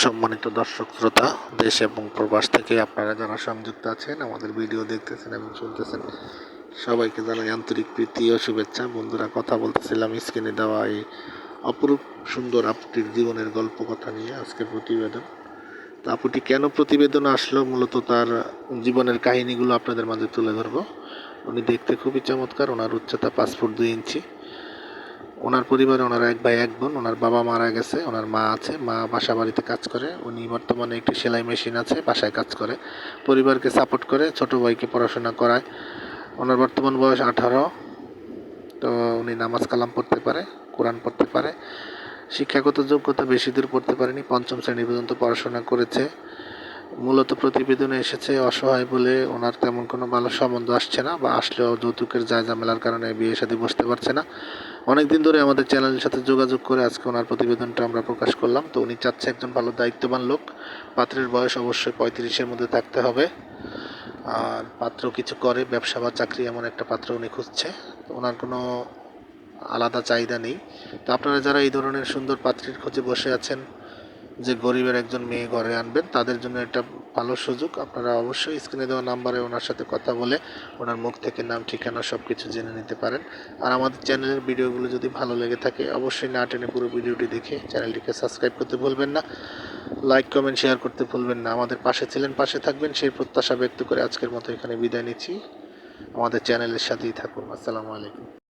সম্মানিত দর্শক শ্রোতা, দেশ এবং প্রবাস থেকে আপনারা যারা সংযুক্ত আছেন, আমাদের ভিডিও দেখতেছেন এবং শুনতেছেন, সবাইকে জানাই আন্তরিক প্রীতি ও শুভেচ্ছা। বন্ধুরা, কথা বলতেছিলাম স্ক্রিনে দেওয়া এই অপরূপ সুন্দর আপুটির জীবনের গল্প কথা নিয়ে আজকে প্রতিবেদন। তো আপুটি কেন প্রতিবেদন আসলো, মূলত তার জীবনের কাহিনীগুলো আপনাদের মাঝে তুলে ধরবো। উনি দেখতে খুবই চমৎকার, ওনার উচ্চতা 5 ফুট 2 ইঞ্চি। ওনার পরিবারে ওনার এক ভাই এক বোন, ওনার বাবা মারা গেছে, ওনার মা আছে, মা বাসা বাড়িতে কাজ করে, উনি বর্তমানে একটি সেলাই মেশিন আছে, বাসায় কাজ করে, পরিবারকে সাপোর্ট করে, ছোট ভাইকে পড়াশোনা করায়। ওনার বর্তমান বয়স 18। তো উনি নামাজ কালাম পড়তে পারে, কোরআন পড়তে পারে। শিক্ষাগত যোগ্যতা বেশি দূর পড়তে পারেনি, 5ম শ্রেণী পর্যন্ত পড়াশোনা করেছে। মূলত প্রতিবেদনে এসেছে অসহায় বলে ওনার তেমন কোনো ভালো সম্বন্ধ আসছে না, বা আসলেও যৌতুকের ঝামেলার কারণে বিয়ে শাদী বসতে পারছে না। অনেকদিন ধরে আমাদের চ্যানেলের সাথে যোগাযোগ করে আজকে ওনার প্রতিবেদনটা আমরা প্রকাশ করলাম। তো উনি চাচ্ছে একজন ভালো দায়িত্ববান লোক, পাত্রের বয়স অবশ্যই 35-এর মধ্যে থাকতে হবে, আর পাত্র কিছু করে, ব্যবসা বা চাকরি, এমন একটা পাত্র উনি খুঁজছে। তো ওনার কোনো আলাদা চাহিদা নেই। তো আপনারা যারা এই ধরনের সুন্দর পাত্রীর খোঁজে বসে আছেন, যে গরিবের একজন মেয়ে ঘরে আনবেন, তাদের জন্য একটা ভালো সুযোগ। আপনারা অবশ্যই স্ক্রিনে দেওয়া নাম্বারে ওনার সাথে কথা বলে ওনার মুখ থেকে নাম, ঠিকানা সব কিছু জেনে নিতে পারেন। আর আমাদের চ্যানেলের ভিডিওগুলো যদি ভালো লেগে থাকে, অবশ্যই না টেনে পুরো ভিডিওটি দেখে চ্যানেলটিকে সাবস্ক্রাইব করতে ভুলবেন না, লাইক কমেন্ট শেয়ার করতে ভুলবেন না। আমাদের পাশে ছিলেন, পাশে থাকবেন, সেই প্রত্যাশা ব্যক্ত করে আজকের মতো এখানে বিদায় নিচ্ছি। আমাদের চ্যানেলের সাথেই থাকুন। আসসালামু আলাইকুম।